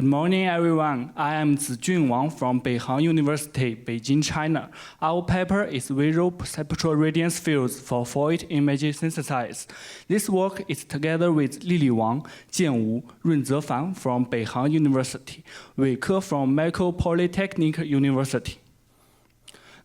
Good morning, everyone. I am Zijun Wang from Beihang University, Beijing, China. Our paper is Visual Perceptual Radiance Fields for Foveated Image Synthesis. This work is together with Lili Wang, Jian, Runze from Beihang University, Wei Ke from Micro Polytechnic University.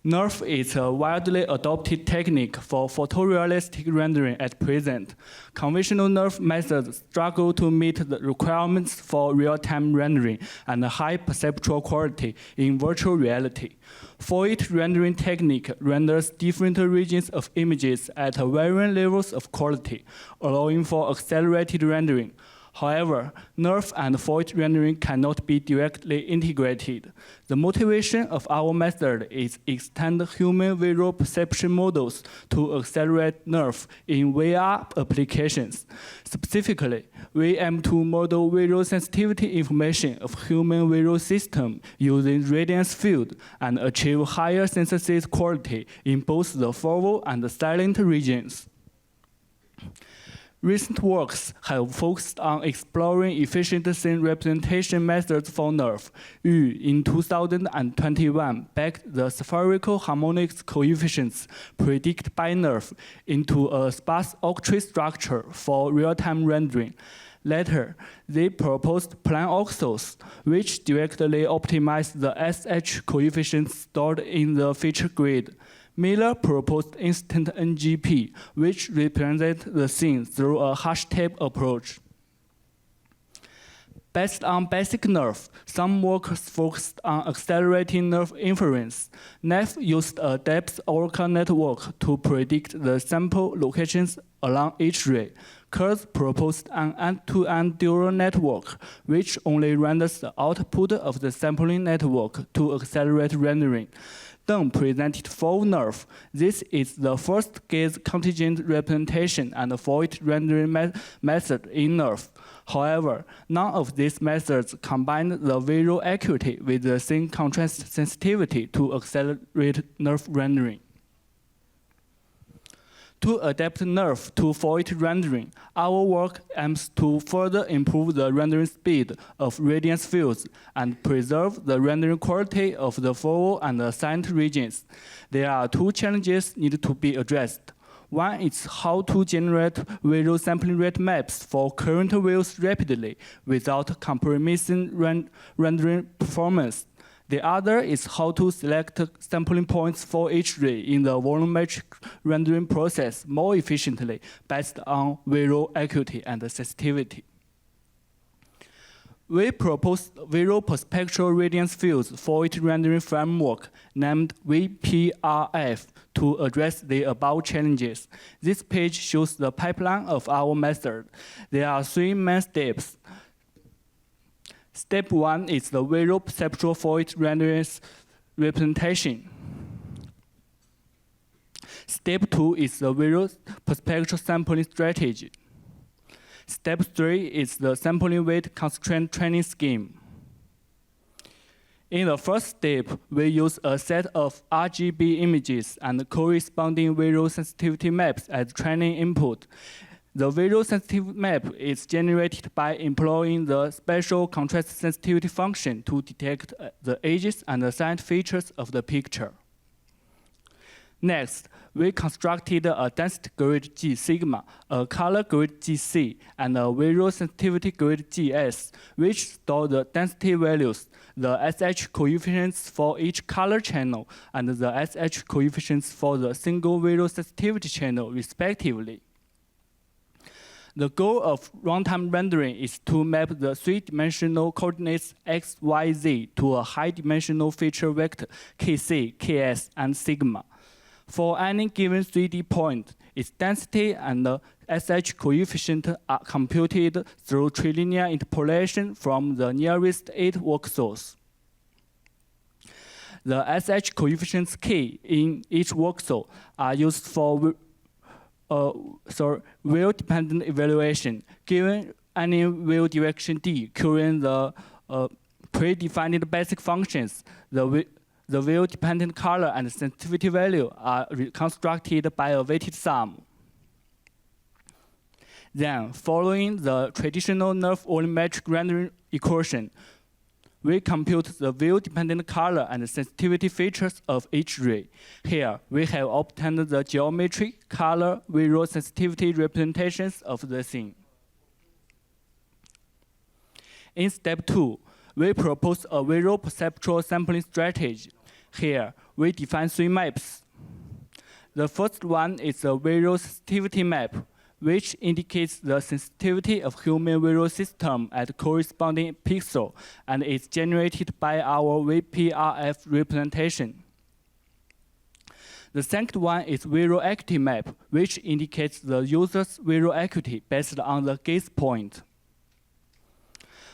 NeRF is a widely adopted technique for photorealistic rendering at present. Conventional NeRF methods struggle to meet the requirements for real-time rendering and high perceptual quality in virtual reality. Foveated rendering technique renders different regions of images at varying levels of quality, allowing for accelerated rendering. However, NeRF and Foveated rendering cannot be directly integrated. The motivation of our method is extend human visual perception models to accelerate NeRF in VR applications. Specifically, we aim to model visual sensitivity information of human visual system using radiance field and achieve higher synthesis quality in both the foveal and the silent regions. Recent works have focused on exploring efficient scene representation methods for NeRF. Yu, in 2021, backed the spherical harmonics coefficients predicted by NeRF into a sparse octree structure for real-time rendering. Later, they proposed plan oxels, which directly optimize the SH coefficients stored in the feature grid. Miller proposed instant NGP, which represents the scene through a hash tape approach. Based on basic NeRF, some works focused on accelerating NeRF inference. NeRF used a depth oracle network to predict the sample locations along each ray. Kurz proposed an end-to-end neural network, which only renders the output of the sampling network to accelerate rendering. Deng presented full NeRF. This is the first gaze contingent representation and Foveated rendering method in NeRF. However, none of these methods combine the visual acuity with the scene contrast sensitivity to accelerate NeRF rendering. To adapt NeRF to Foveated rendering, our work aims to further improve the rendering speed of radiance fields and preserve the rendering quality of the foveal and the silent regions. There are two challenges needed to be addressed. One is how to generate visual sampling rate maps for current views rapidly without compromising rendering performance. The other is how to select sampling points for each ray in the volumetric rendering process more efficiently based on visual acuity and sensitivity. We proposed Visual Perceptual Radiance Fields Foveated rendering framework named VPRF to address the above challenges. This page shows the pipeline of our method. There are three main steps. Step 1 is the visual perceptual Foveated rendering representation. Step 2 is the visual perceptual sampling strategy. Step 3 is the sampling weight constraint training scheme. In the first step, we use a set of RGB images and corresponding visual sensitivity maps as training input. The visual sensitivity map is generated by employing the spatial contrast sensitivity function to detect the edges and the silent features of the picture. Next, we constructed a density grid G sigma, a color grid GC, and a visual sensitivity grid GS, which store the density values, the SH coefficients for each color channel, and the SH coefficients for the single visual sensitivity channel, respectively. The goal of runtime rendering is to map the three-dimensional coordinates x, y, z to a high-dimensional feature vector kc, ks, and sigma. For any given 3D point, its density and the SH coefficient are computed through trilinear interpolation from the nearest 8 voxels. The SH coefficients k in each voxel are used for wheel-dependent evaluation. Given any wheel direction d current the predefined basic functions, the wheel-dependent color and sensitivity value are reconstructed by a weighted sum. Then, following the traditional NeRF volumetric rendering equation, we compute the view-dependent color and sensitivity features of each ray. Here, we have obtained the geometry, color, visual sensitivity representations of the scene. In step 2, we propose a visual perceptual sampling strategy. Here, we define 3 maps. The first one is a visual sensitivity map, which indicates the sensitivity of human visual system at corresponding pixel and is generated by our VPRF representation. The second one is visual acuity map, which indicates the user's visual acuity based on the gaze point.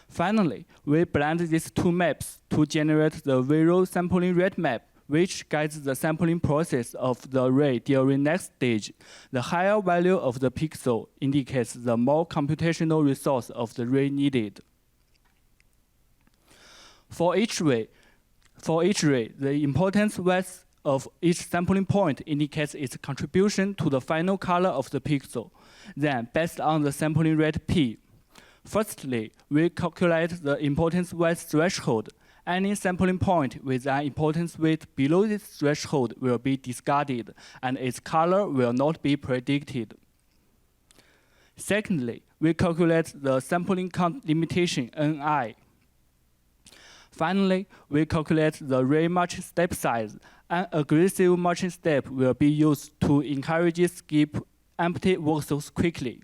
Finally, we blend these 2 maps to generate the visual sampling rate map, which guides the sampling process of the ray during next stage. The higher value of the pixel indicates the more computational resource of the ray needed. For each ray, the importance width of each sampling point indicates its contribution to the final color of the pixel. Then, based on the sampling rate P, firstly, we calculate the importance width threshold. Any sampling point with an importance weight below this threshold will be discarded, and its color will not be predicted. Secondly, we calculate the sampling count limitation, Ni. Finally, we calculate the ray marching step size. An aggressive marching step will be used to encourage skip empty voxels quickly.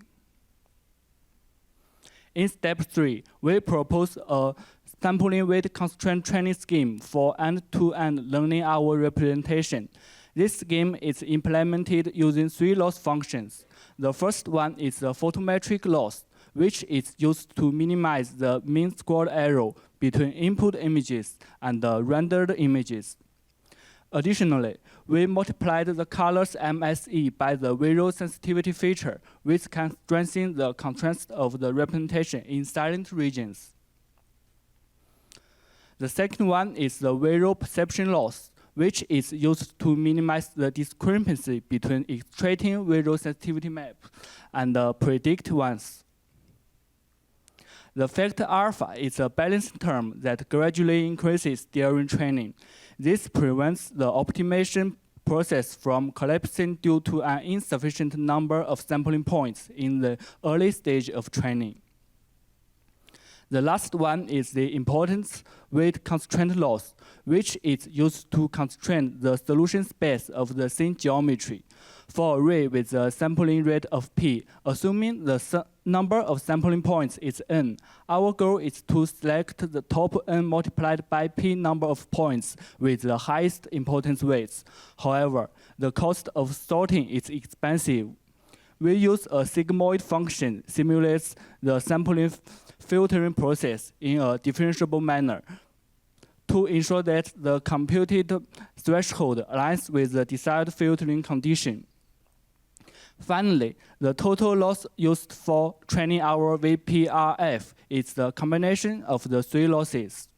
In step 3, we propose a sampling weight constraint training scheme for end-to-end learning hour representation. This scheme is implemented using 3 loss functions. The first one is the photometric loss, which is used to minimize the mean squared error between input images and the rendered images. Additionally, we multiplied the colors MSE by the visual sensitivity feature, which can strengthen the contrast of the representation in silent regions. The second one is the visual perception loss, which is used to minimize the discrepancy between extracting visual sensitivity maps and the predicted ones. The factor alpha is a balancing term that gradually increases during training. This prevents the optimization process from collapsing due to an insufficient number of sampling points in the early stage of training. The last one is the importance weight constraint loss, which is used to constrain the solution space of the scene geometry. For an array with a sampling rate of P, assuming the number of sampling points is n, our goal is to select the top n multiplied by P number of points with the highest importance weights. However, the cost of sorting is expensive. We use a sigmoid function simulates the sampling filtering process in a differentiable manner to ensure that the computed threshold aligns with the desired filtering condition. Finally, the total loss used for training our VPRF is the combination of the 3 losses.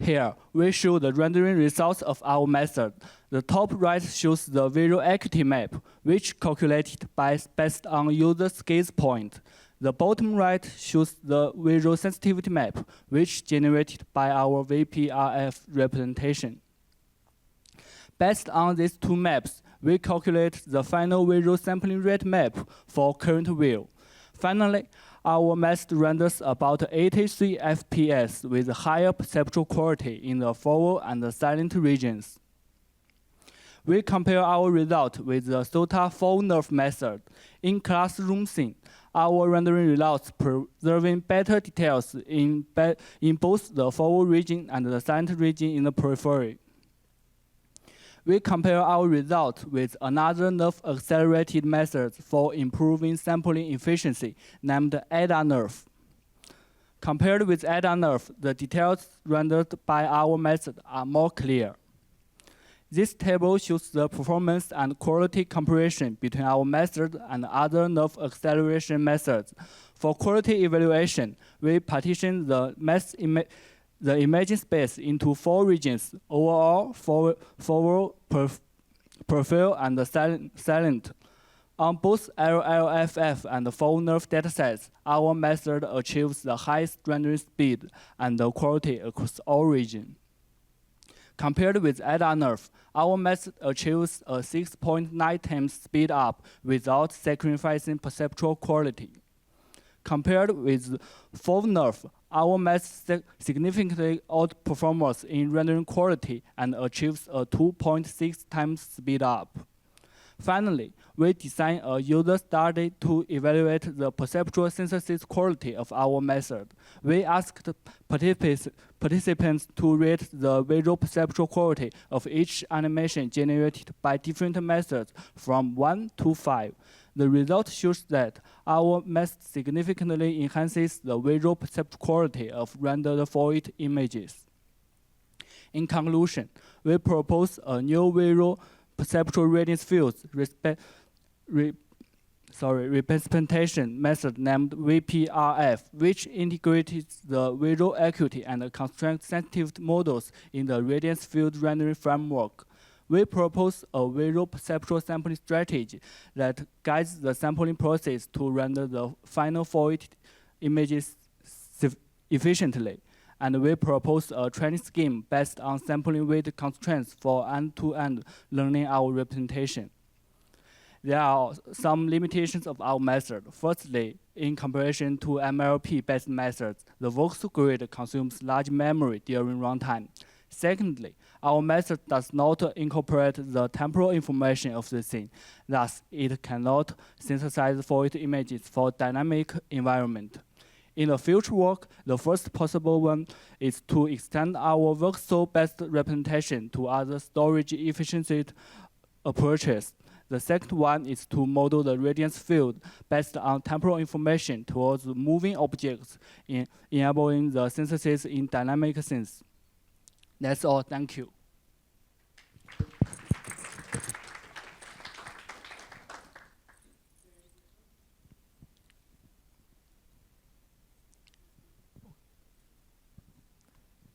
Here, we show the rendering results of our method. The top right shows the visual acuity map, which calculated based on user's gaze point. The bottom right shows the visual sensitivity map, which generated by our VPRF representation. Based on these 2 maps, we calculate the final visual sampling rate map for current view. Finally, our method renders about 83 FPS with higher perceptual quality in the forward and the silent regions. We compare our result with the SOTA full nerve method. In classroom scene, our rendering results preserving better details in both the forward region and the silent region in the periphery. We compare our result with another nerve-accelerated method for improving sampling efficiency, named ADA nerve. Compared with ADA nerve, the details rendered by our method are more clear. This table shows the performance and quality comparison between our method and other nerve acceleration methods. For quality evaluation, we partition the imaging space into 4 regions: overall, forward, peripheral, and silent. On both LLFF and full nerve datasets, our method achieves the highest rendering speed and the quality across all regions. Compared with ADA nerve, our method achieves a 6.9 times speed up without sacrificing perceptual quality. Compared with full nerve, our method significantly outperforms in rendering quality and achieves a 2.6 times speed up. Finally, we designed a user study to evaluate the perceptual synthesis quality of our method. We asked participants to rate the visual perceptual quality of each animation generated by different methods from 1 to 5. The result shows that our method significantly enhances the visual perceptual quality of rendered Foveated images. In conclusion, we propose a new visual perceptual radiance fields representation method named VPRF, which integrates the visual acuity and constraint-sensitive models in the radiance field rendering framework. We propose a visual perceptual sampling strategy that guides the sampling process to render the final Foveated images efficiently. And we propose a training scheme based on sampling weight constraints for end-to-end learning our representation. There are some limitations of our method. Firstly, in comparison to MLP-based methods, the voxel grid consumes large memory during runtime. Secondly, our method does not incorporate the temporal information of the scene. Thus, it cannot synthesize Foveated images for dynamic environment. In the future work, the first possible one is to extend our voxel-based representation to other storage efficiency approaches. The second one is to model the radiance field based on temporal information towards moving objects, enabling the synthesis in dynamic scenes. That's all. Thank you.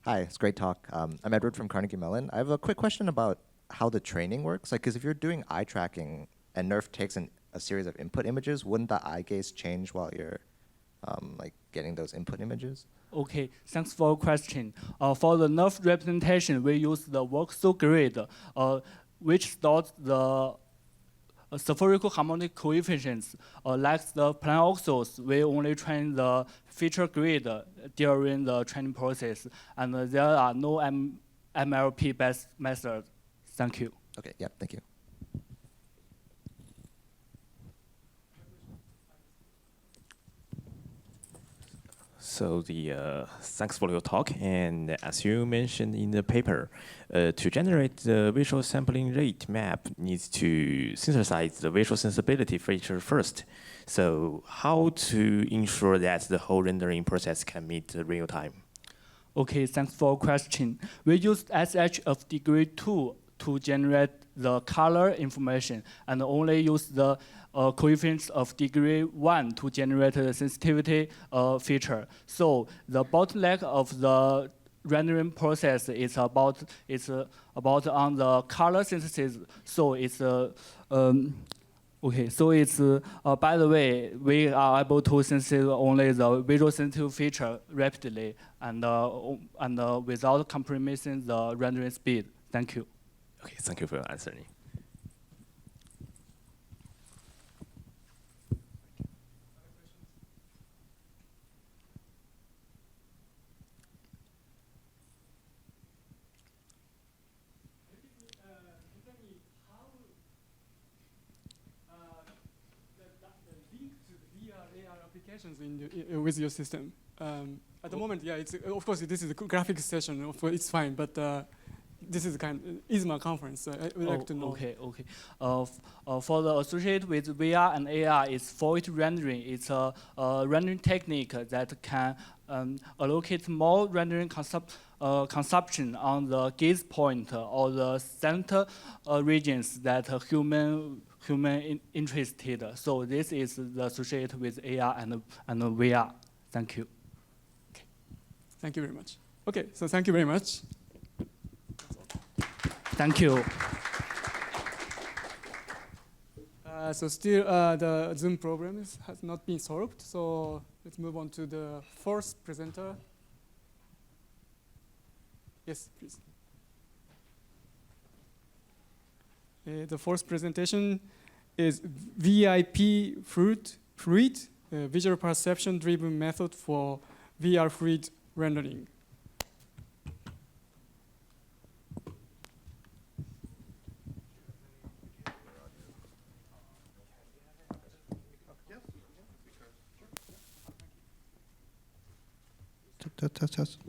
Hi, it's a great talk. I'm Edward from Carnegie Mellon. I have a quick question about how the training works. Like, because if you're doing eye tracking and nerf takes a series of input images, wouldn't the eye gaze change while you're like getting those input images? Okay, thanks for your question. For the nerf representation, we use the voxel grid, which stores the spherical harmonic coefficients. Like the plan voxels, we only train the feature grid during the training process, and there are no MLP-based methods. Thank you. Okay, yeah, thank you. So thanks for your talk. And as you mentioned in the paper, to generate the visual sampling rate map needs to synthesize the visual sensibility feature first. So how to ensure that the whole rendering process can meet the real time? Okay, thanks for your question. We used SH of degree 2 to generate the color information, and only use the coefficients of degree 1 to generate the sensitivity feature. So the bottleneck of the rendering process is about on the color synthesis. So it's okay. So it's by the way, we are able to synthesize only the visual sensitive feature rapidly and without compromising the rendering speed. Thank you. Okay, thank you for your answering. With your system. At the moment, yeah, it's of course this is a graphic session. Of course, it's fine, but this is kind of ISMAR conference. I would like to know. Okay, okay. For the associated with VR and AR, it's Foveated rendering. It's a rendering technique that can allocate more rendering consumption on the gaze point or the center regions that human interested. So this is associated with AR and VR. Thank you. Okay. Thank you very much. Okay, so thank you very much. Thank you. So still, the Zoom problem has not been solved. So let's move on to the fourth presenter. Yes, please. The fourth presentation is VIP fluid visual perception driven method for VR fluid rendering. Test.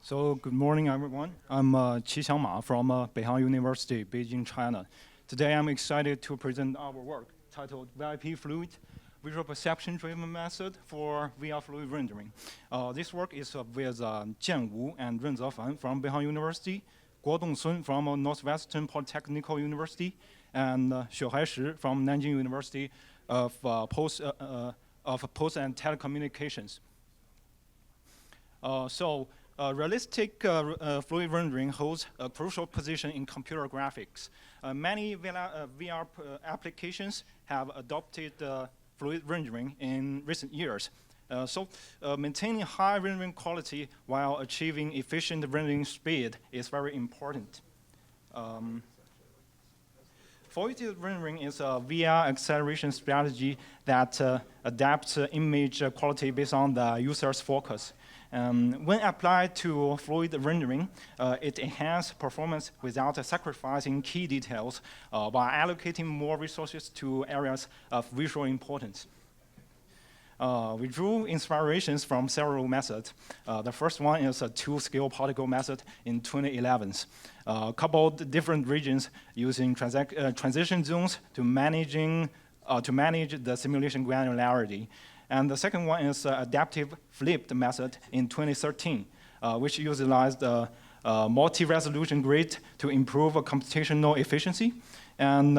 So good morning, everyone. I'm Qixiang from Beihang University, Beijing, China. Today, I'm excited to present our work titled VIP Fluid Visual Perception-Driven Method for VR Fluid Rendering. This work is with Jian and Runze from Beihang University, Guodong from Northwestern Polytechnical University, and Xuehuai from Nanjing University of Post and Telecommunications. Realistic fluid rendering holds a crucial position in computer graphics. Many VR applications have adopted fluid rendering in recent years. Maintaining high rendering quality while achieving efficient rendering speed is very important. Foveated rendering is a VR acceleration strategy that adapts image quality based on the user's focus. When applied to fluid rendering, it enhances performance without sacrificing key details by allocating more resources to areas of visual importance. We drew inspirations from several methods. The first one is a two-scale particle method in 2011. Coupled different regions using transition zones to manage the simulation granularity. And the second one is adaptive flipped method in 2013, which utilized multi-resolution grid to improve computational efficiency. And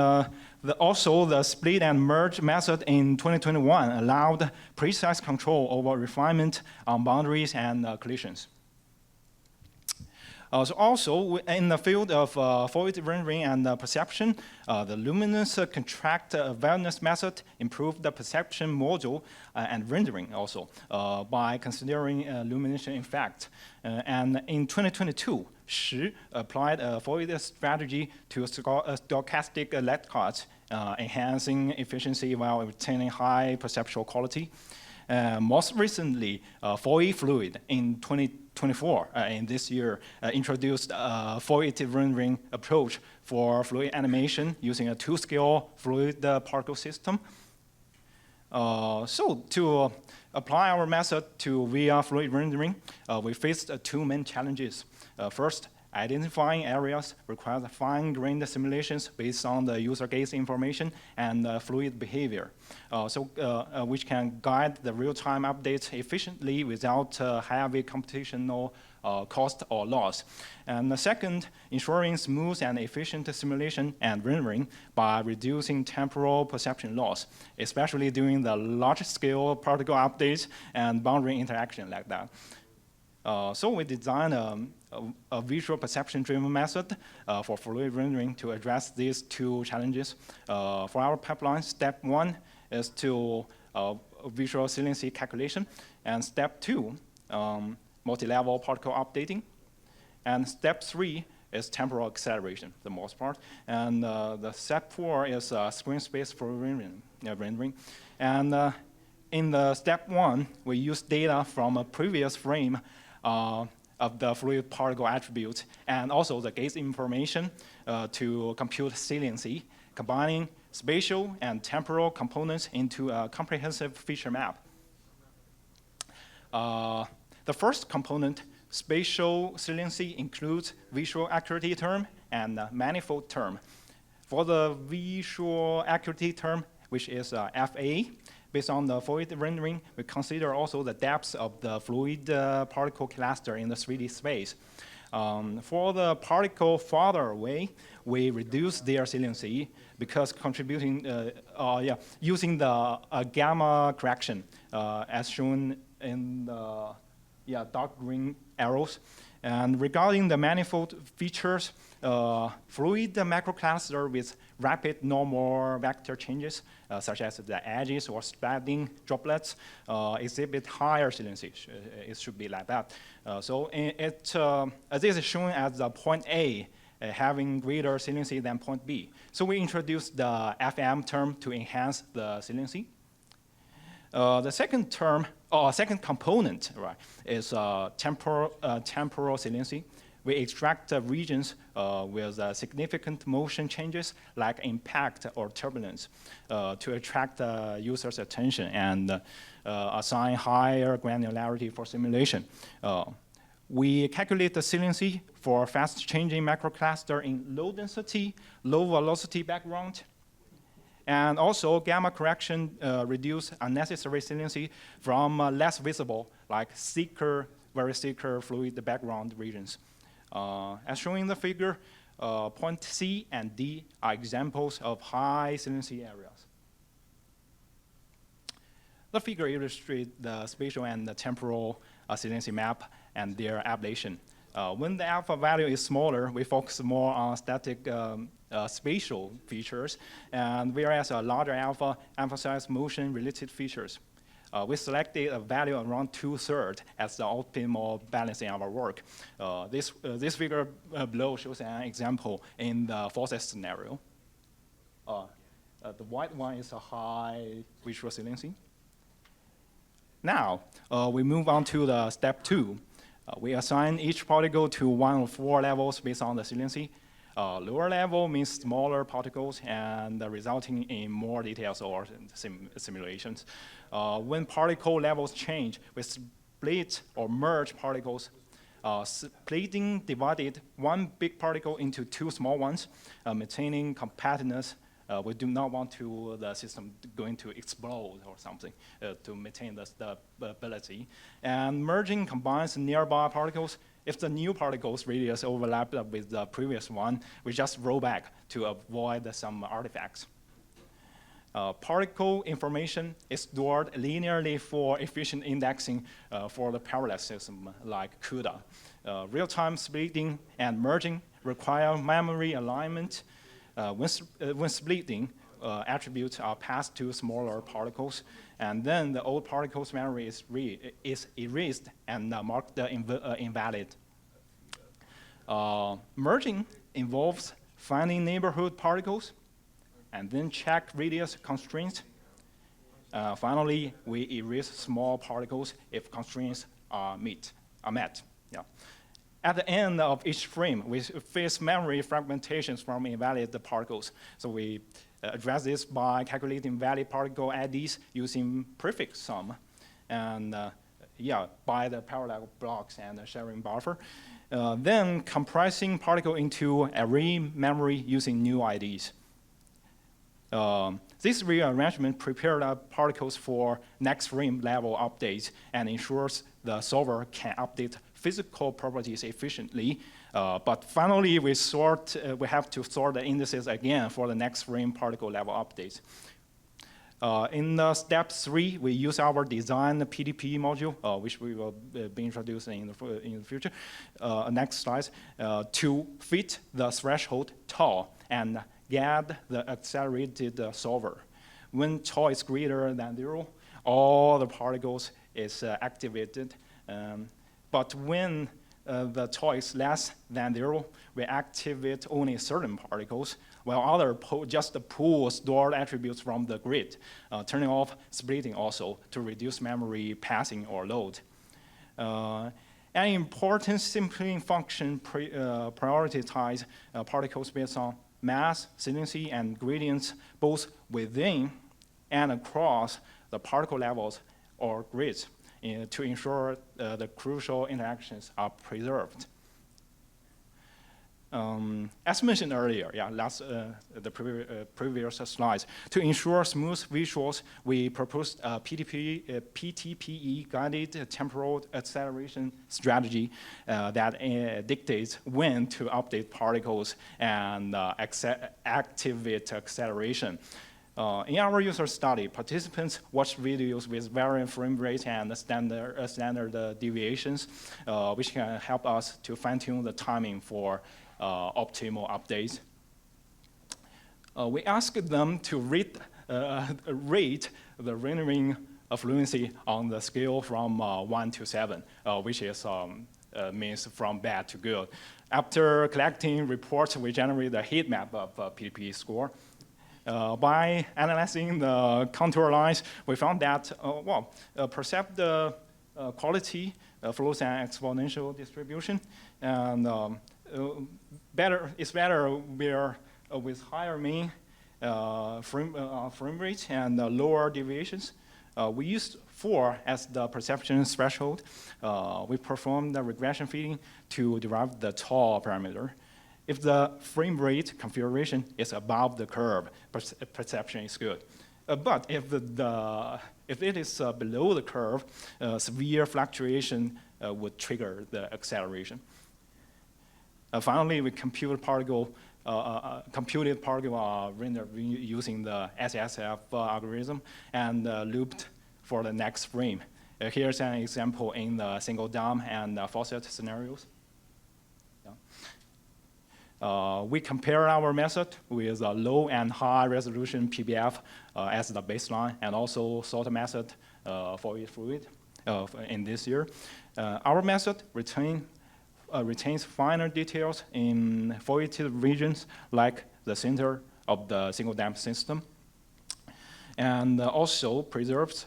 also the split and merge method in 2021 allowed precise control over refinement on boundaries and collisions. Also, in the field of fluid rendering and perception, the luminous contract awareness method improved the perception module and rendering also by considering illumination effect. And in 2022, Shi applied a fluid strategy to stochastic LED cards, enhancing efficiency while retaining high perceptual quality. Most recently, Foveated Fluid in 2024, in this year, introduced a Foveated rendering approach for fluid animation using a two-scale fluid particle system. To apply our method to VR fluid rendering, we faced two main challenges. First, identifying areas requires fine-grained simulations based on the user gaze information and fluid behavior, which can guide the real-time updates efficiently without heavy computational cost or loss. And the second, ensuring smooth and efficient simulation and rendering by reducing temporal perception loss, especially during the large-scale particle updates and boundary interaction like that. So we designed a visual perception-driven method for fluid rendering to address these two challenges. For our pipeline, step one is to visual saliency calculation, and step two, multi-level particle updating, and step three is temporal acceleration, the most part, and the step four is screen space for rendering. And in the step one, we use data from a previous frame of the fluid particle attributes and also the gaze information to compute saliency, combining spatial and temporal components into a comprehensive feature map. The first component, spatial saliency, includes visual acuity term and manifold term. For the visual acuity term, which is FA. Based on the Foveated rendering, we consider also the depth of the fluid particle cluster in the 3D space. For the particle farther away, we reduce their saliency because using the gamma correction as shown in the dark green arrows. And regarding the manifold features, fluid macrocluster with rapid normal vector changes, such as the edges or spreading droplets, exhibit higher saliency. It should be like that. This is shown as the point A, having greater saliency than point B. So we introduced the FM term to enhance the saliency. The second term, second component, right, is temporal saliency. We extract regions with significant motion changes like impact or turbulence to attract the user's attention and assign higher granularity for simulation. We calculate the saliency for fast-changing macrocluster in low-density, low-velocity background. And also, gamma correction reduce unnecessary saliency from less visible, like very thicker fluid background regions. As shown in the figure, point C and D are examples of high saliency areas. The figure illustrates the spatial and the temporal saliency map and their ablation. When the alpha value is smaller, we focus more on static spatial features, and whereas a larger alpha emphasizes motion-related features. We selected a value around 2/3 as the optimal balance in our work. This figure below shows an example in the faucet scenario. The white one is a high visual saliency. Now, we move on to the step 2. We assign each particle to 1 of 4 levels based on the saliency. Lower level means smaller particles and resulting in more details or simulations. When particle levels change, we split or merge particles. Splitting divided one big particle into 2 small ones, maintaining compactness. We do not want the system going to explode or something to maintain the stability. And merging combines nearby particles. If the new particle's radius overlapped with the previous one, we just roll back to avoid some artifacts. Particle information is stored linearly for efficient indexing for the parallel system like CUDA. Real-time splitting and merging require memory alignment. When splitting, attributes are passed to smaller particles, and then the old particle's memory is erased and marked invalid. Merging involves finding neighborhood particles, and then check radius constraints. Finally, we erase small particles if constraints are met. Yeah. At the end of each frame, we face memory fragmentations from invalid particles. So we address this by calculating valid particle IDs using prefix sum, and by the parallel blocks and the sharing buffer. Then compressing particle into array memory using new IDs. This rearrangement prepared particles for next frame level updates and ensures the solver can update physical properties efficiently. But finally, we have to sort the indices again for the next frame particle level updates. In step 3, we use our design PDP module, which we will be introducing in the future, next slide, to fit the threshold tau and get the accelerated solver. When tau is greater than 0, all the particles is activated. But when the tau is less than 0, we activate only certain particles, while others just pull stored attributes from the grid, turning off splitting also to reduce memory passing or load. An important sampling function prioritizes particles based on mass, saliency, and gradients, both within and across the particle levels or grids, to ensure the crucial interactions are preserved. As mentioned earlier, the previous slides, to ensure smooth visuals, we proposed a PTPE guided temporal acceleration strategy that dictates when to update particles and activate acceleration. In our user study, participants watched videos with varying frame rate and standard deviations, which can help us to fine-tune the timing for optimal updates. We asked them to rate the rendering fluency on the scale from 1 to 7, which is means from bad to good. After collecting reports, we generate a heat map of PTP score. By analyzing the contour lines, we found that, percept the quality follows an exponential distribution, and it's better where with higher mean frame rate and lower deviations. We used 4 as the perception threshold. We performed the regression fitting to derive the tau parameter. If the frame rate configuration is above the curve, perception is good. But if it is below the curve, severe fluctuation would trigger the acceleration. Finally, we computed particle render using the SSF algorithm and looped for the next frame. Here's an example in the single DOM and faucet scenarios. We compare our method with a low and high resolution PBF as the baseline, and also sort method for fluid in this year. Our method retains finer details in foveated regions like the center of the single damp system, and also preserves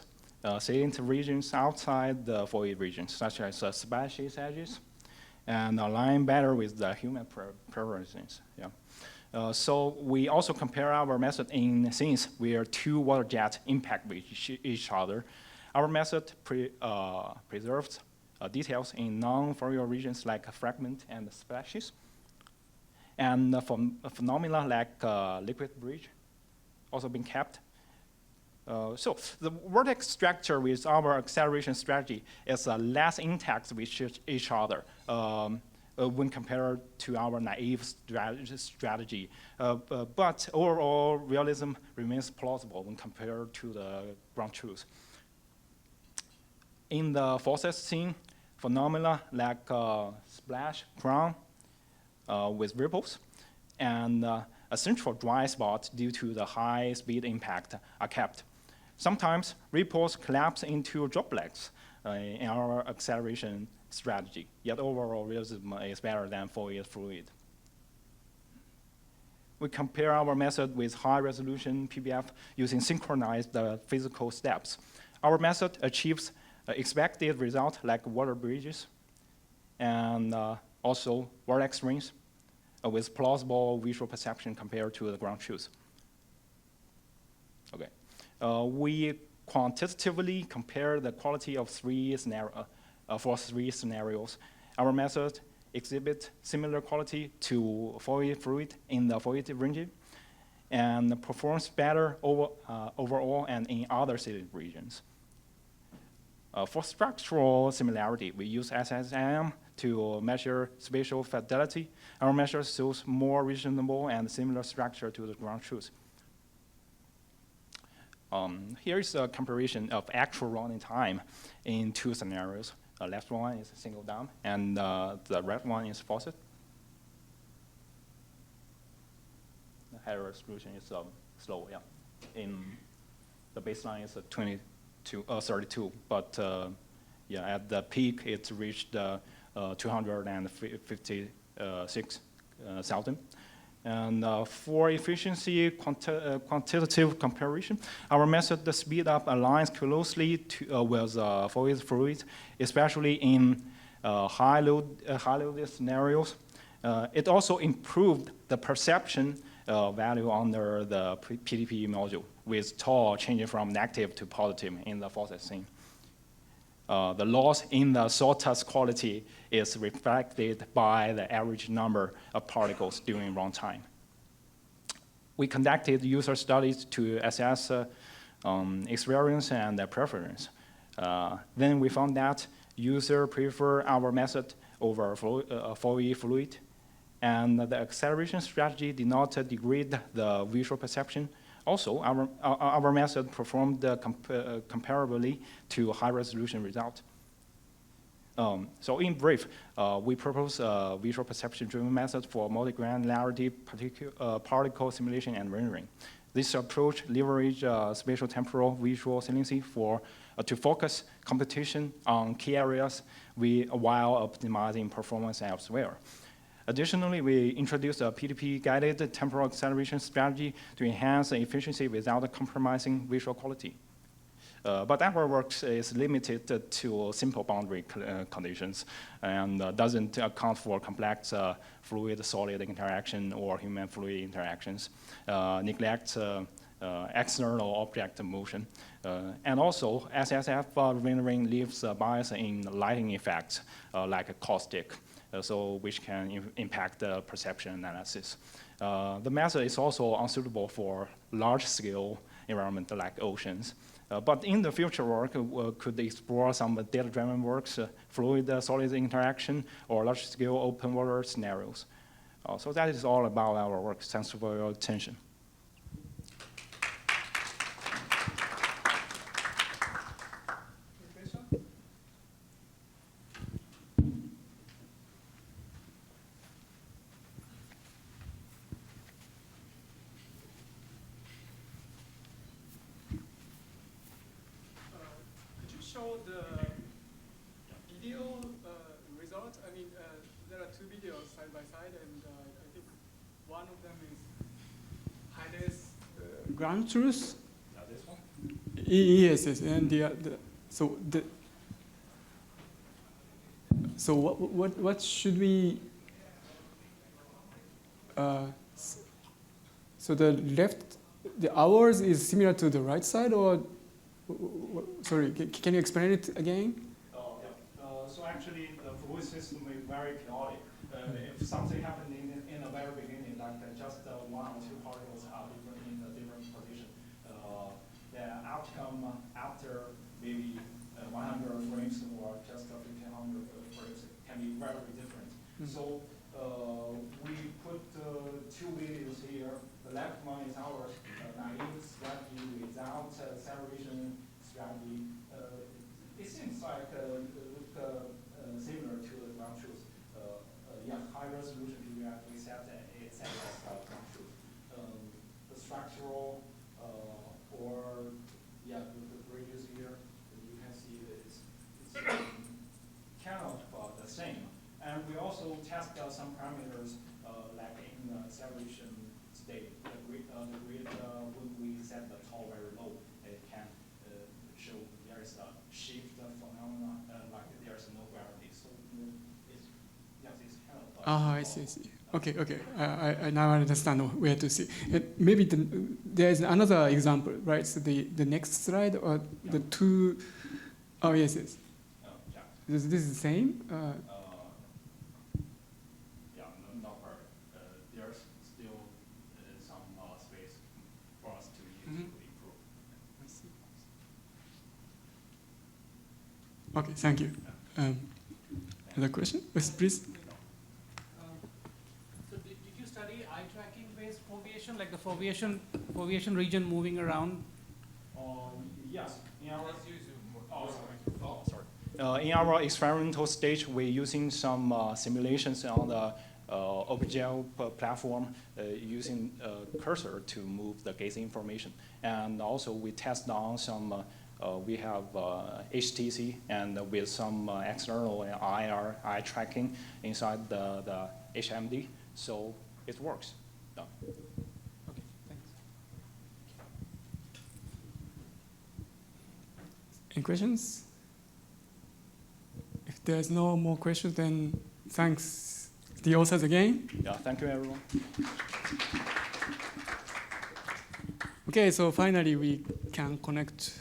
salient regions outside the foveated regions, such as splash edges, and align better with the human preferences. So we also compare our method in scenes where 2 water jets impact with each other. Our method preserves details in non-Fourier regions like fragment and splashes, and phenomena like liquid bridge also been kept. So the vertex structure with our acceleration strategy is less intact with each other when compared to our naive strategy. But overall realism remains plausible when compared to the ground truth. In the faucet scene, phenomena like splash crown with ripples and a central dry spot due to the high speed impact are kept. Sometimes ripples collapse into droplets in our acceleration strategy, yet overall realism is better than Fourier fluid. We compare our method with high resolution PBF using synchronized physical steps. Our method achieves expected result like water bridges and also vertex rings with plausible visual perception compared to the ground truth. Okay. We quantitatively compare the quality of 3 scenarios. Our method exhibits similar quality to Fourier fluid in the foveated region and performs better overall and in other salient regions. For structural similarity, we use SSM to measure spatial fidelity. Our measure shows more reasonable and similar structure to the ground truth. Here is a comparison of actual running time in 2 scenarios. The left one is single DOM, and the right one is faucet. The higher resolution is slow, yeah. In the baseline is 32, but at the peak it reached 256,000. And for efficiency quantitative comparison, our method, the speed up aligns closely to, with Fourier fluid, especially in high load scenarios. It also improved the perception value under the PTP module, with tau changing from negative to positive in the faucet scene. the loss in the sawtooth quality is reflected by the average number of particles during runtime. We conducted user studies to assess experience and preference. Then we found that users prefer our method over Foveated, and the acceleration strategy did not degrade the visual perception. Also, our method performed comparably to high-resolution result. So in brief, we propose a visual perception-driven method for multi-granularity particle simulation and rendering. This approach leverages spatial temporal visual saliency to focus computation on key areas while optimizing performance elsewhere. Additionally, we introduced a PDP-guided temporal acceleration strategy to enhance efficiency without compromising visual quality. But our work is limited to simple boundary conditions and doesn't account for complex fluid-solid interaction or human-fluid interactions, neglects external object motion. And also, SSF rendering leaves bias in lighting effects like caustic, which can impact the perception analysis. The method is also unsuitable for large-scale environment like oceans. But in the future work, we could explore some data-driven works, fluid-solid interaction, or large-scale open water scenarios. So that is all about our work. Thanks for your attention. Show the video result. I mean, there are two videos side by side, and I think one of them is highest ground truth. This one? Yes, yes, and so what should we? So the left, the hours is similar to the right side, or? Sorry, can you explain it again? Oh, yeah. So actually, the fluid system is very chaotic. If something happened in the very beginning, like just one or two particles are different in a different position, the outcome after maybe 100 frames or just 1500 frames can be very different. So we put two videos here. The left one is ours, naive strategy without acceleration strategy. It seems like similar to the ground truth. High resolution PDP we set it as ground truth. The structural or the bridges here, you can see that it's kind of the same. And we also test some parameters like in the acceleration state. The grid when we set the tau very low, it can show there is a shift phenomenon, like there's no gravity. So it's kind of. I see. Okay. I now understand where to see. Maybe there is another example, right? So the next slide or the two. Oh yes. Yeah. This is the same. Not perfect. There's still some space for us to use to improve. I see. Okay, thank you. Another question? Yes, please. So did you study eye tracking based foveation, like the foveation region moving around? Yes. In our experimental stage, we're using some simulations on the OpenGL platform using cursor to move the gaze information. And also we test on some, we have HTC and with some external eye tracking inside the HMD. So it works. Yeah. Okay, thanks. Any questions? If there's no more questions, then thanks the authors again. Yeah, thank you everyone. Okay, so finally we can connect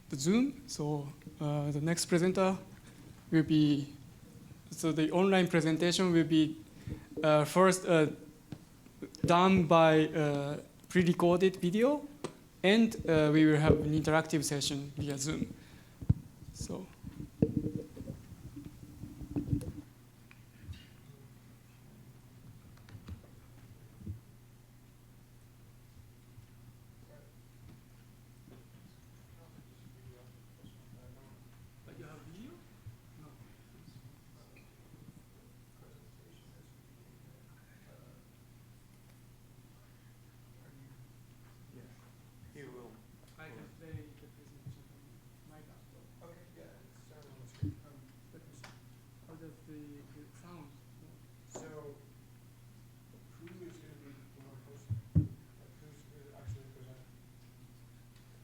the Zoom. So the next presenter will be, so the online presentation will be first done by pre-recorded video, and we will have an interactive session via Zoom. So.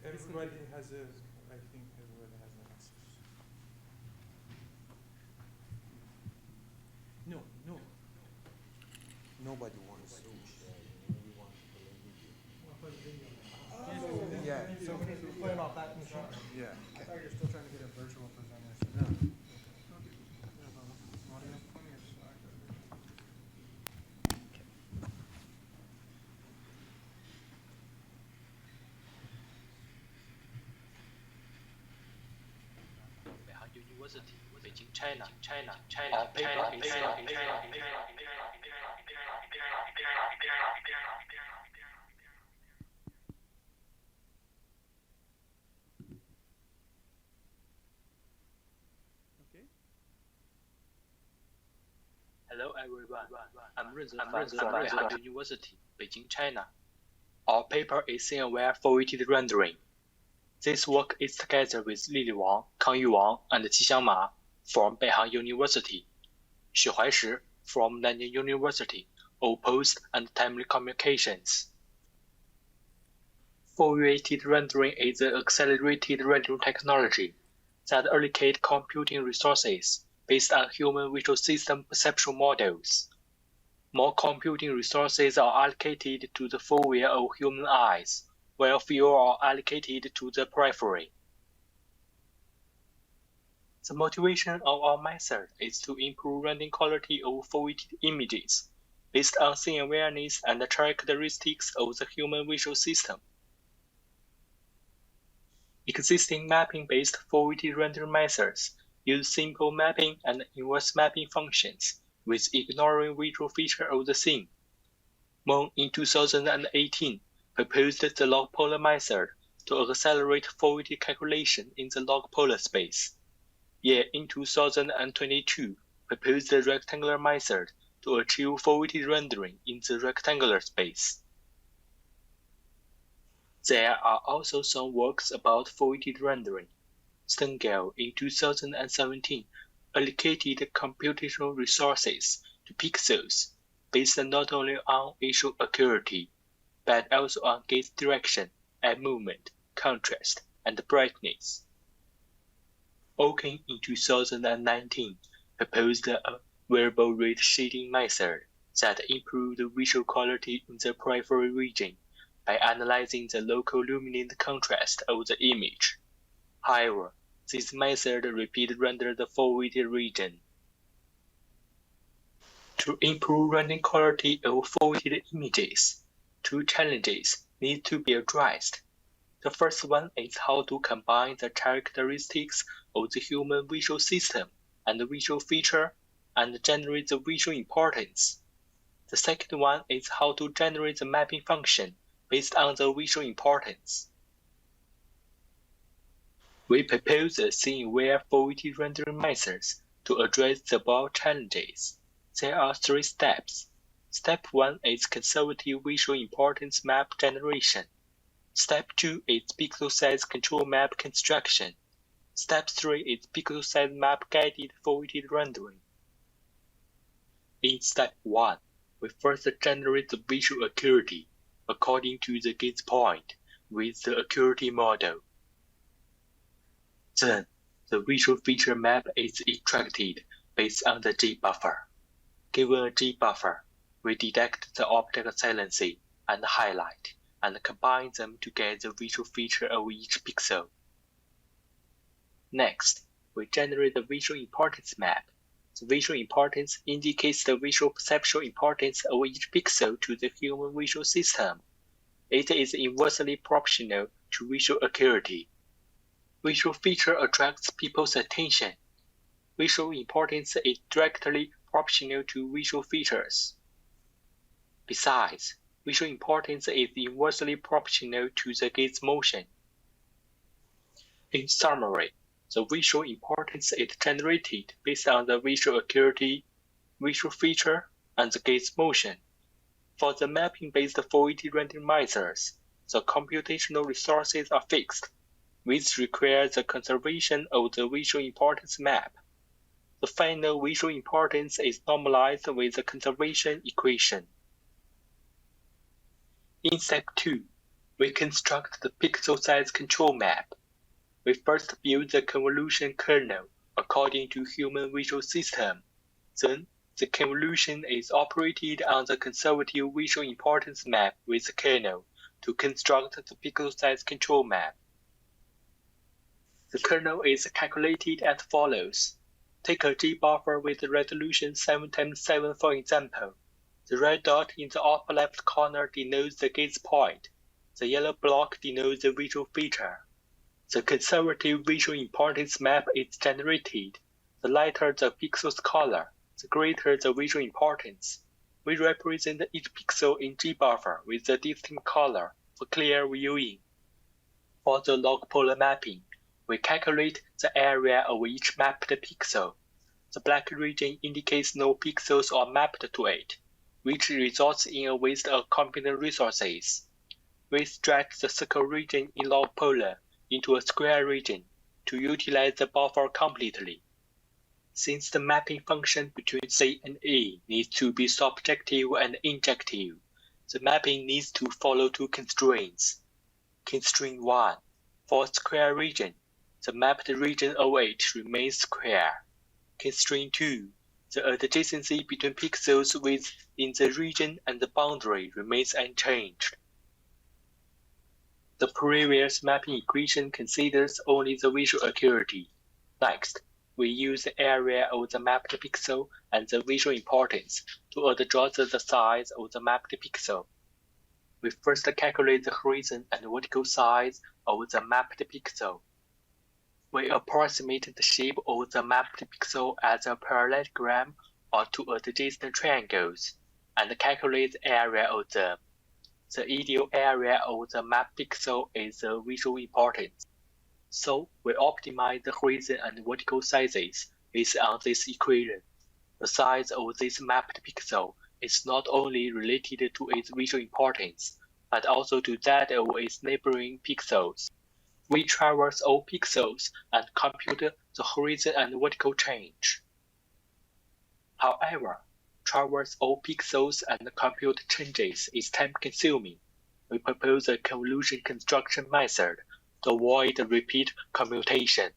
Everybody has a, I think everybody has an access. No. Nobody wants to share. Nobody wants to play video. Yeah. So we're playing off that machine? Yeah. I thought you were still trying to get a virtual presenter. No. University, Beijing, China. Our paper is Hello everyone, I'm Runze from Beihang University, Beijing, China. Our paper is Xiaohui Foveated rendering. This work is together with Lili Wang, Kangyu and Qixiang from Beihang University, Xuehuai from Nanjing University, all post and timely communications. Foveated rendering is an accelerated rendering technology that allocates computing resources based on human visual system perceptual models. More computing resources are allocated to the fovea of human eyes, while fewer are allocated to the periphery. The motivation of our method is to improve rendering quality of foveated images based on scene awareness and the characteristics of the human visual system. Existing mapping-based foveated rendering methods use simple mapping and inverse mapping functions with ignoring visual feature of the scene. Wang in 2018 proposed the log polar method to accelerate foveated calculation in the log polar space. Yet in 2022 proposed the rectangular method to achieve foveated rendering in the rectangular space. There are also some works about foveated rendering. Stengel in 2017 allocated computational resources to pixels based not only on visual acuity, but also on gaze direction and movement, contrast, and brightness. Oken in 2019 proposed a variable rate shading method that improved the visual quality in the peripheral region by analyzing the local luminant contrast of the image. However, this method repeatedly rendered the foveated region. To improve rendering quality of foveated images, two challenges need to be addressed. The first one is how to combine the characteristics of the human visual system and the visual feature and generate the visual importance. The second one is how to generate the mapping function based on the visual importance. We propose a scene-aware foveated rendering methods to address the above challenges. There are three steps. Step 1 is conservative visual importance map generation. Step 2 is pixel size control map construction. Step 3 is pixel size map guided foveated rendering. In step 1, we first generate the visual acuity according to the gaze point with the acuity model. Then, the visual feature map is extracted based on the G buffer. Given a G buffer, we detect the object saliency and highlight and combine them to get the visual feature of each pixel. Next, we generate the visual importance map. The visual importance indicates the visual perceptual importance of each pixel to the human visual system. It is inversely proportional to visual acuity. Visual feature attracts people's attention. Visual importance is directly proportional to visual features. Besides, visual importance is inversely proportional to the gaze motion. In summary, the visual importance is generated based on the visual acuity, visual feature, and the gaze motion. For the mapping-based foveated rendering methods, the computational resources are fixed, which requires the conservation of the visual importance map. The final visual importance is normalized with the conservation equation. In step 2, we construct the pixel size control map. We first build the convolution kernel according to human visual system. Then, the convolution is operated on the conservative visual importance map with the kernel to construct the pixel size control map. The kernel is calculated as follows. Take a G buffer with resolution 7x7 for example. The red dot in the upper left corner denotes the gaze point. The yellow block denotes the visual feature. The conservative visual importance map is generated. The lighter the pixel's color, the greater the visual importance. We represent each pixel in G-buffer with a distinct color for clear viewing. For the log polar mapping, we calculate the area of each mapped pixel. The black region indicates no pixels are mapped to it, which results in a waste of computer resources. We stretch the circle region in log polar into a square region to utilize the buffer completely. Since the mapping function between C and E needs to be subjective and injective, the mapping needs to follow two constraints. Constraint 1. For a square region, the mapped region of it remains square. Constraint 2. The adjacency between pixels within the region and the boundary remains unchanged. The previous mapping equation considers only the visual acuity. Next, we use the area of the mapped pixel and the visual importance to adjust the size of the mapped pixel. We first calculate the horizon and vertical size of the mapped pixel. We approximate the shape of the mapped pixel as a parallelogram or two adjacent triangles, and calculate the area of them. The ideal area of the mapped pixel is the visual importance. So we optimize the horizon and vertical sizes based on this equation. The size of this mapped pixel is not only related to its visual importance, but also to that of its neighboring pixels. We traverse all pixels and compute the horizon and vertical change. However, traverse all pixels and compute changes is time-consuming. We propose a convolution construction method to avoid repeat commutation.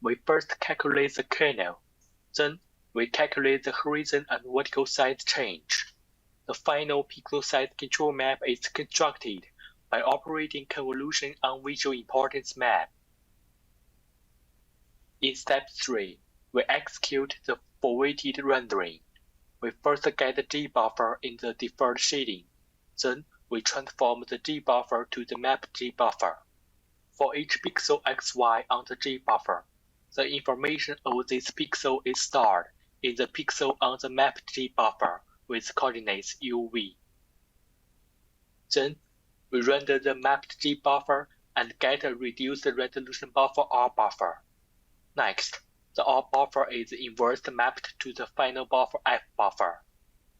We first calculate the kernel. Then, we calculate the horizon and vertical size change. The final pixel size control map is constructed by operating convolution on visual importance map. In step 3, we execute the foveated rendering. We first get the G-buffer in the default shading. Then, we transform the G-buffer to the mapped G-buffer. For each pixel XY on the G-buffer, the information of this pixel is stored in the pixel on the mapped G-buffer with coordinates UV. Then, we render the mapped G-buffer and get a reduced resolution buffer R buffer. Next, the R buffer is inverse mapped to the final buffer F buffer.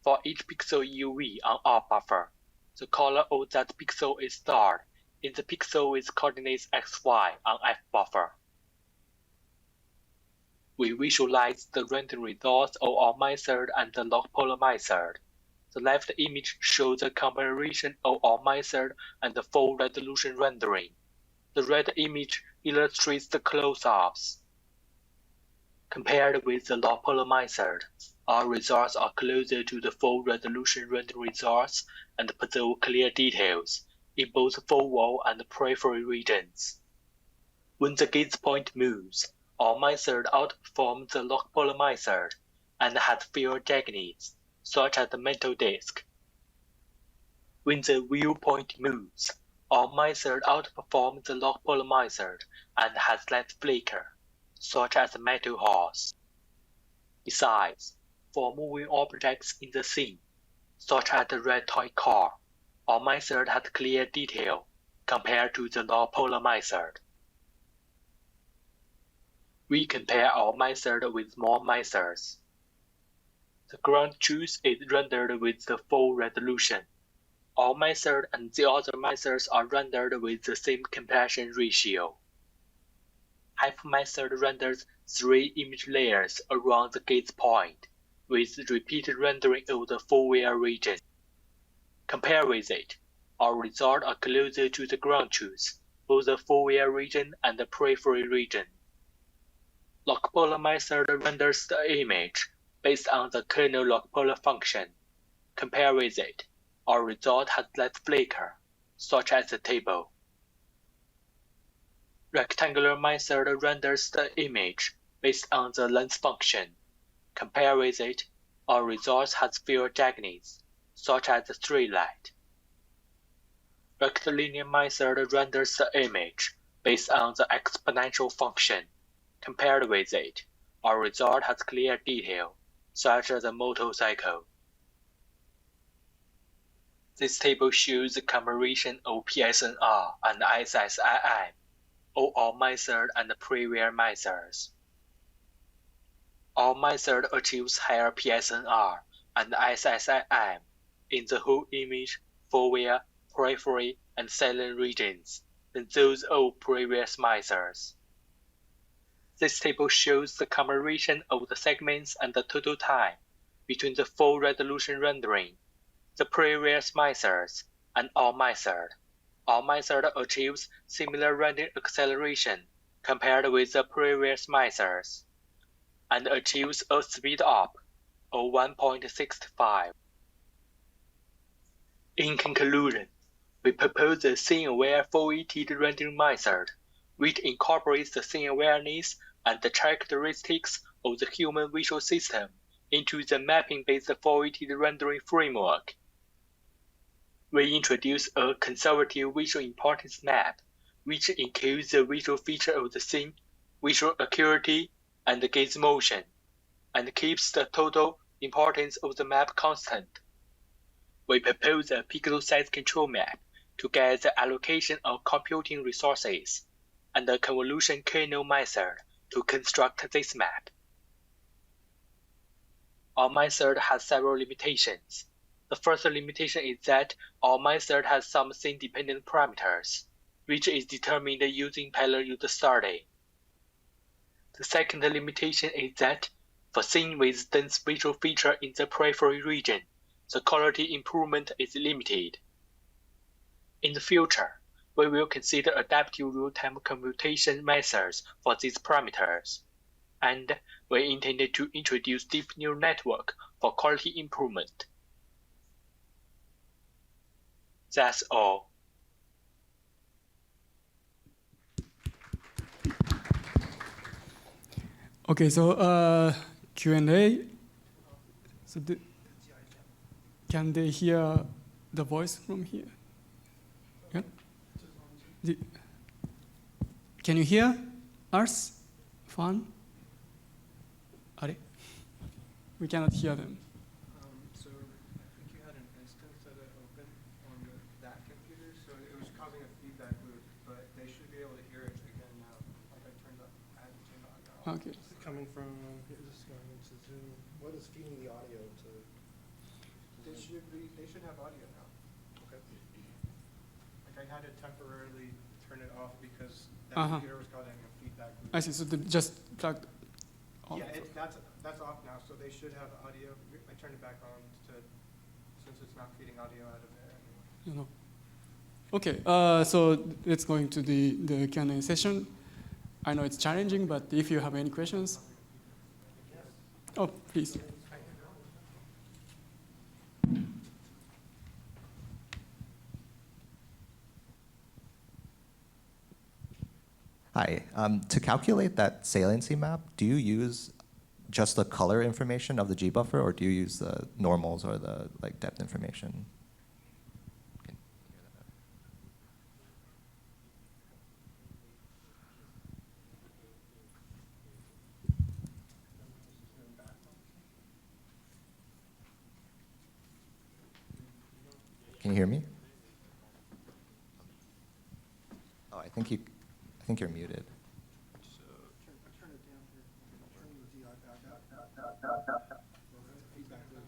For each pixel UV on R buffer, the color of that pixel is stored in the pixel with coordinates XY on F buffer. We visualize the rendering results of our method and the log polar method. The left image shows a comparison of our method and the full resolution rendering. The right image illustrates the close-ups. Compared with the log polar method, our results are closer to the full resolution rendering results and preserve clear details in both foveal and peripheral regions. When the gaze point moves, our method outperforms the lockpolar method and has fewer techniques, such as the mental disk. When the viewpoint moves, our method outperforms the lockpolar method and has less flicker, such as the metal horse. Besides, for moving objects in the scene, such as the red toy car, our method has clear detail compared to the lockpolar method. We compare our method with more methods. The ground truth is rendered with the full resolution. Our method and the other methods are rendered with the same compression ratio. Half method renders 3 image layers around the gaze point, with repeated rendering of the foveated region. Compare with it, our results are closer to the ground truth, both the foveated region and the periphery region. Lockpolar method renders the image based on the kernel lockpolar function. Compare with it, our result has less flicker, such as the table. Rectangular method renders the image based on the length function. Compare with it, our result has fewer techniques, such as the straight light. Rectilinear method renders the image based on the exponential function. Compared with it, our result has clear detail, such as a motorcycle. This table shows the comparison of PSNR and SSIM, of our method and the previous methods. Our method achieves higher PSNR and SSIM in the whole image, fovea, periphery, and silent regions than those of previous methods. This table shows the comparison of the segments and the total time between the full resolution rendering, the previous methods, and our method. Our method achieves similar rendering acceleration compared with the previous methods, and achieves a speed up of 1.65. In conclusion, we propose the scene-aware foveated rendering method, which incorporates the scene awareness and the characteristics of the human visual system into the mapping-based foveated rendering framework. We introduce a conservative visual importance map, which includes the visual feature of the scene, visual acuity, and the gaze motion, and keeps the total importance of the map constant. We propose a pixel size control map to get the allocation of computing resources, and a convolution kernel method to construct this map. Our method has several limitations. The first limitation is that our method has some scene-dependent parameters, which is determined using parallel user study. The second limitation is that for scene with dense visual feature in the periphery region, the quality improvement is limited. In the future, we will consider adaptive real-time computation methods for these parameters, and we intended to introduce deep neural network for quality improvement. That's all. Okay, so Q&A. So can they hear the voice from here? Yeah? Can you hear us? Fun? Are they? We cannot hear them. So I think you had an instance of it open on that computer, so it was causing a feedback loop, but they should be able to hear it again now. Like I had to turn the audio off. Okay. This is coming from, this is going into Zoom. What is feeding the audio to? They should have audio now. Okay. Like I had to temporarily turn it off because that computer was causing a feedback loop. I see, so they just plugged off. Yeah, that's off now, so they should have audio. I turned it back on since it's not feeding audio out of there anymore. Okay, so let's go into the Q&A session. I know it's challenging, but if you have any questions. Oh, please. Hi. To calculate that saliency map, do you use just the color information of the G buffer, or do you use the normals or the depth information? Can you hear me? Oh, I think you're muted. So turn it down here. Turn the DI back up. Feedback loop.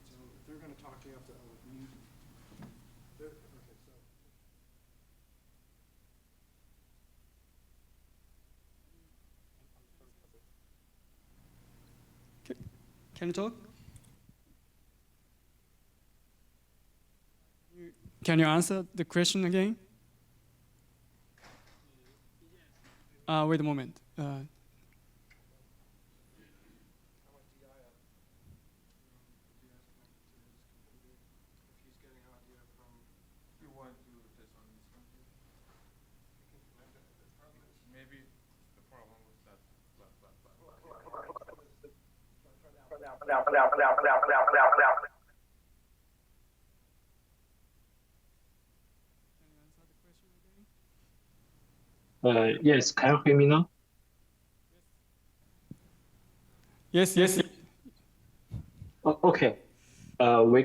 So if they're going to talk, they have to mute. Okay, so. Can you talk? Can you answer the question again? Wait a moment. Yes, can you hear me now? Yes. Okay. We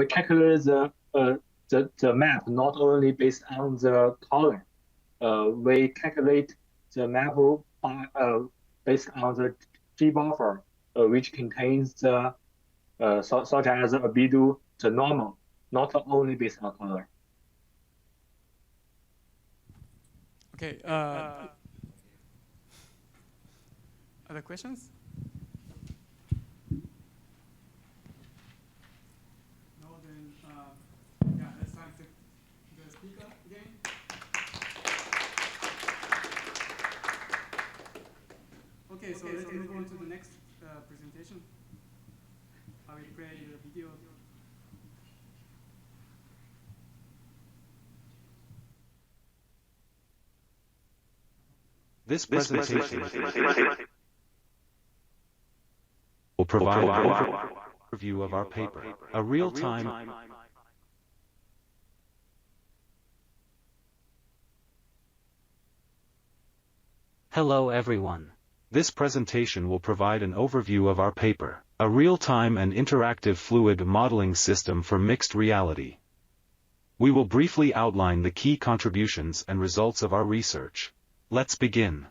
calculate the map not only based on the color. We calculate the map based on the G buffer, which contains the such as albedo, the normal, not only based on color. Okay. Other questions? No, then yeah, let's thank the speaker again. Okay, so let's move on to the next presentation. I will play the video. This presentation will provide an overview of our paper, a real-time Hello everyone. This presentation will provide an overview of our paper, a real-time and interactive fluid modeling system for mixed reality. We will briefly outline the key contributions and results of our research. Let's begin.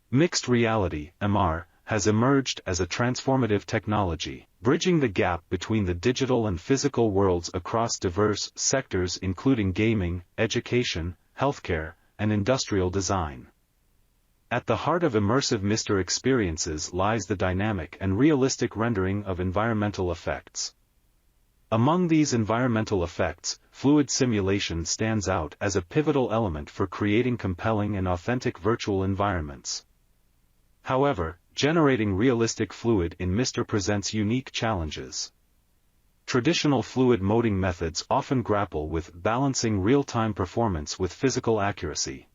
Mixed reality, MR, has emerged as a transformative technology, bridging the gap between the digital and physical worlds across diverse sectors including gaming, education, healthcare, and industrial design. At the heart of immersive MR experiences lies the dynamic and realistic rendering of environmental effects. Among these environmental effects, fluid simulation stands out as a pivotal element for creating compelling and authentic virtual environments. However, generating realistic fluid in MR presents unique challenges. Traditional fluid modeling methods often grapple with balancing real-time performance with physical accuracy.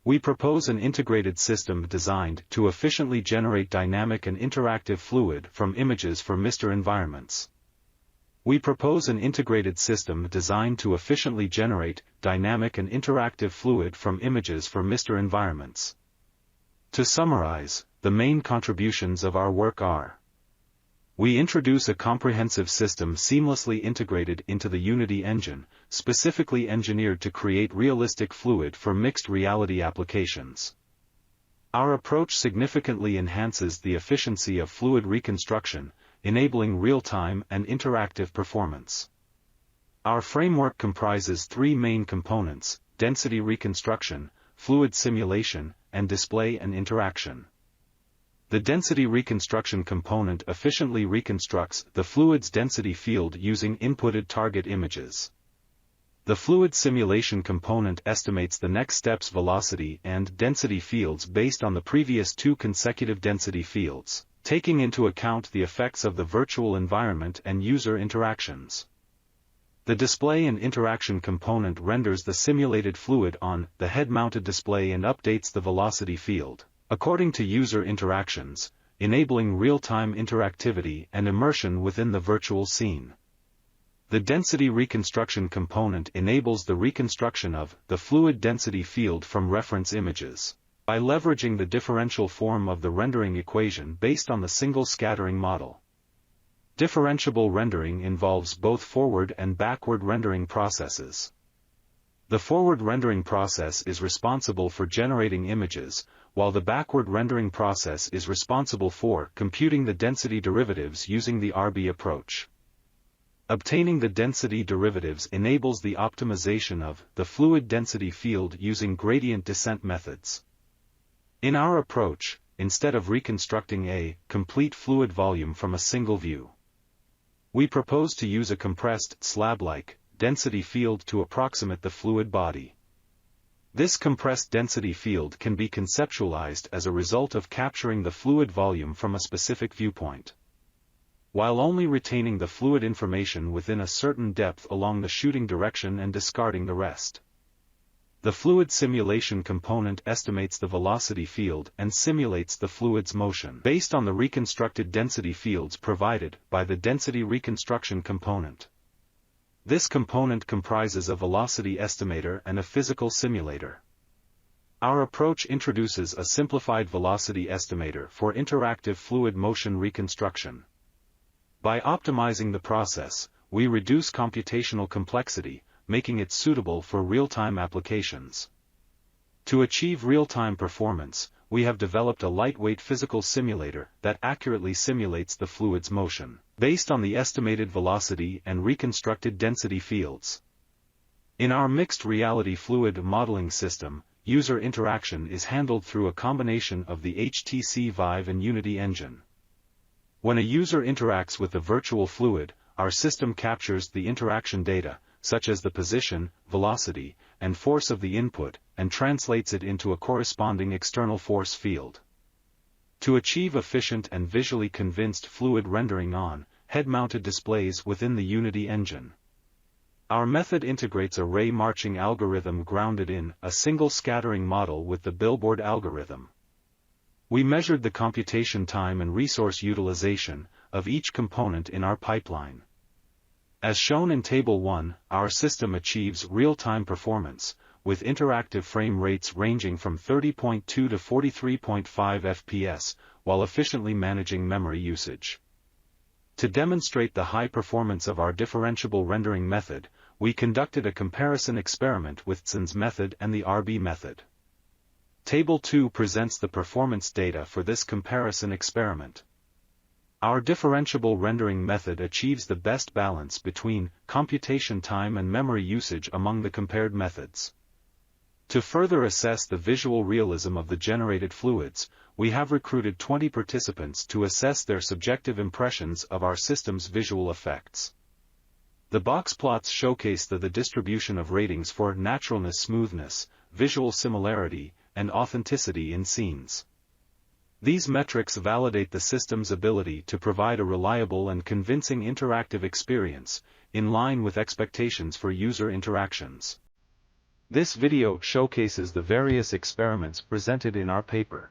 We propose an integrated system designed to efficiently generate dynamic and interactive fluid from images for MR environments. We propose an integrated system designed to efficiently generate dynamic and interactive fluid from images for MR environments. To summarize, the main contributions of our work are: we introduce a comprehensive system seamlessly integrated into the Unity engine, specifically engineered to create realistic fluid for mixed reality applications. Our approach significantly enhances the efficiency of fluid reconstruction, enabling real-time and interactive performance. Our framework comprises three main components: density reconstruction, fluid simulation, and display and interaction. The density reconstruction component efficiently reconstructs the fluid's density field using inputted target images. The fluid simulation component estimates the next step's velocity and density fields based on the previous two consecutive density fields, taking into account the effects of the virtual environment and user interactions. The display and interaction component renders the simulated fluid on the head-mounted display and updates the velocity field according to user interactions, enabling real-time interactivity and immersion within the virtual scene. The density reconstruction component enables the reconstruction of the fluid density field from reference images by leveraging the differential form of the rendering equation based on the single scattering model. Differentiable rendering involves both forward and backward rendering processes. The forward rendering process is responsible for generating images, while the backward rendering process is responsible for computing the density derivatives using the RB approach. Obtaining the density derivatives enables the optimization of the fluid density field using gradient descent methods. In our approach, instead of reconstructing a complete fluid volume from a single view, we propose to use a compressed, slab-like, density field to approximate the fluid body. This compressed density field can be conceptualized as a result of capturing the fluid volume from a specific viewpoint, while only retaining the fluid information within a certain depth along the shooting direction and discarding the rest. The fluid simulation component estimates the velocity field and simulates the fluid's motion based on the reconstructed density fields provided by the density reconstruction component. This component comprises a velocity estimator and a physical simulator. Our approach introduces a simplified velocity estimator for interactive fluid motion reconstruction. By optimizing the process, we reduce computational complexity, making it suitable for real-time applications. To achieve real-time performance, we have developed a lightweight physical simulator that accurately simulates the fluid's motion, based on the estimated velocity and reconstructed density fields. In our mixed reality fluid modeling system, user interaction is handled through a combination of the HTC Vive and Unity engine. When a user interacts with the virtual fluid, our system captures the interaction data, such as the position, velocity, and force of the input, and translates it into a corresponding external force field. To achieve efficient and visually convinced fluid rendering on head-mounted displays within the Unity engine, our method integrates a ray marching algorithm grounded in a single scattering model with the billboard algorithm. We measured the computation time and resource utilization of each component in our pipeline. As shown in Table 1, our system achieves real-time performance, with interactive frame rates ranging from 30.2 to 43.5 FPS, while efficiently managing memory usage. To demonstrate the high performance of our differentiable rendering method, we conducted a comparison experiment with Zin's method and the RB method. Table 2 presents the performance data for this comparison experiment. Our differentiable rendering method achieves the best balance between computation time and memory usage among the compared methods. To further assess the visual realism of the generated fluids, we have recruited 20 participants to assess their subjective impressions of our system's visual effects. The box plots showcase the distribution of ratings for naturalness, smoothness, visual similarity, and authenticity in scenes. These metrics validate the system's ability to provide a reliable and convincing interactive experience, in line with expectations for user interactions. This video showcases the various experiments presented in our paper.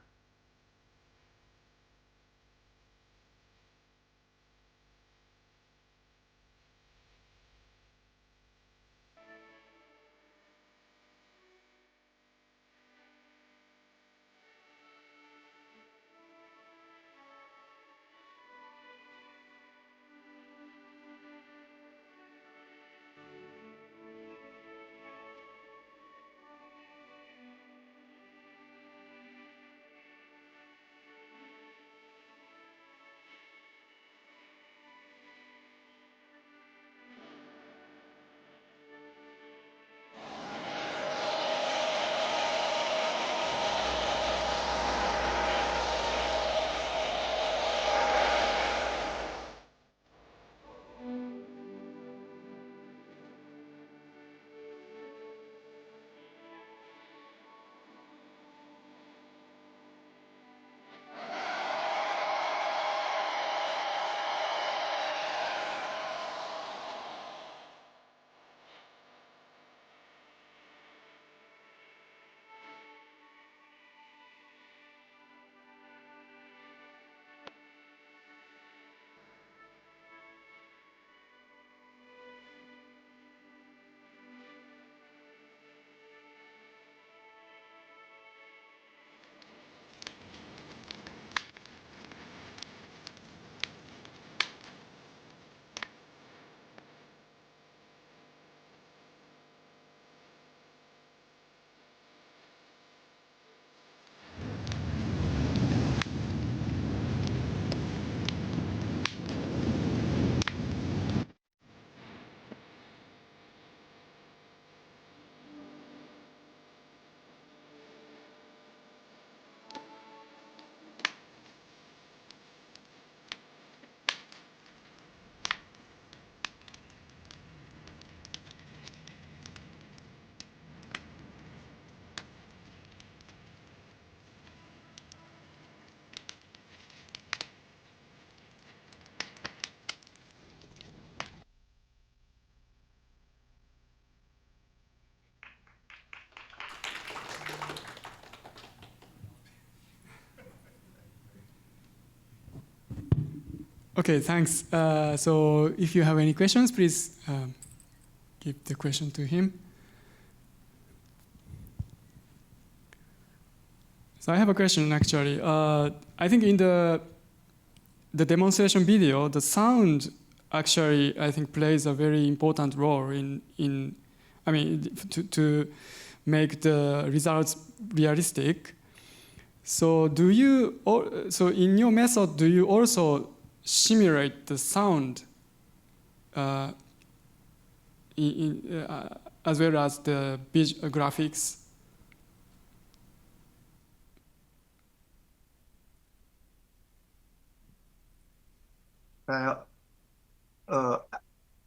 Okay, thanks. So if you have any questions, please give the question to him. So I have a question actually. I think in the demonstration video, the sound actually I think plays a very important role to make the results realistic. So in your method, do you also simulate the sound as well as the graphics?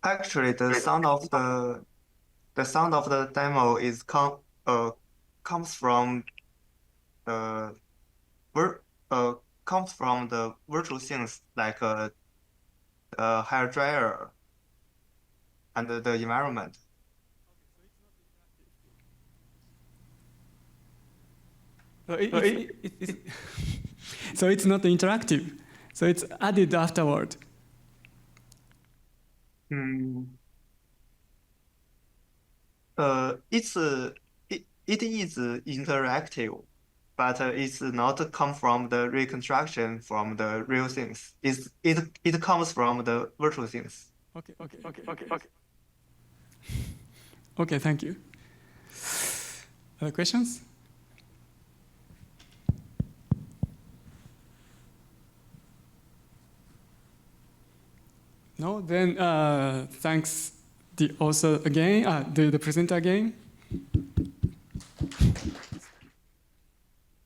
Actually, the sound of the demo is comes from the virtual things like hair dryer and the environment. So it's not interactive. So it's added afterward. It is interactive, but it's not come from the reconstruction from the real things. It comes from the virtual things. Okay. Okay, thank you. Other questions? No? Then thanks the presenter again.